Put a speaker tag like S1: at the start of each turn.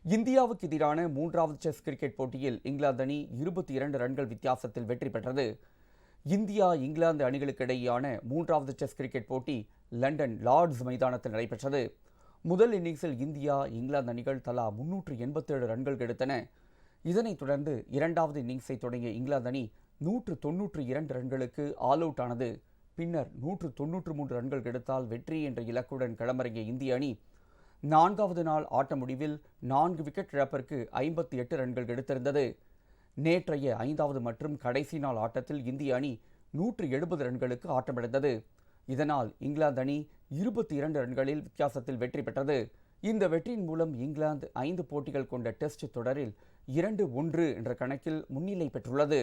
S1: இந்தியாவுக்கு எதிரான மூன்றாவது செஸ் கிரிக்கெட் போட்டியில் இங்கிலாந்து அணி 22 ரன்கள் வித்தியாசத்தில் வெற்றி பெற்றது. இந்தியா இங்கிலாந்து அணிகளுக்கு இடையேயான மூன்றாவது செஸ் கிரிக்கெட் போட்டி லண்டன் லார்ட்ஸ் மைதானத்தில் நடைபெற்றது. முதல் இன்னிங்ஸில் இந்தியா இங்கிலாந்து அணிகள் தலா 387 ரன்கள் எடுத்தன. இதனைத் தொடர்ந்து இரண்டாவது இன்னிங்ஸை தொடங்கிய இங்கிலாந்து அணி 192 ரன்களுக்கு ஆல் அவுட் ஆனது. பின்னர் 193 ரன்கள் எடுத்தால் வெற்றி என்ற இலக்குடன் களமிறங்கிய இந்திய அணி நான்காவது நாள் ஆட்ட முடிவில் 4 விக்கெட் இழப்பிற்கு 58 ரன்கள் எடுத்திருந்தது. நேற்றைய 5வது மற்றும் கடைசி நாள் ஆட்டத்தில் இந்திய அணி 170 ரன்களுக்கு ஆட்டமிழந்தது. இதனால் இங்கிலாந்து அணி 22 ரன்களில் வித்தியாசத்தில் வெற்றி பெற்றது. இந்த வெற்றியின் மூலம் இங்கிலாந்து 5 போட்டிகள் கொண்ட டெஸ்ட் தொடரில் 2-1 என்ற கணக்கில் முன்னிலை பெற்றுள்ளது.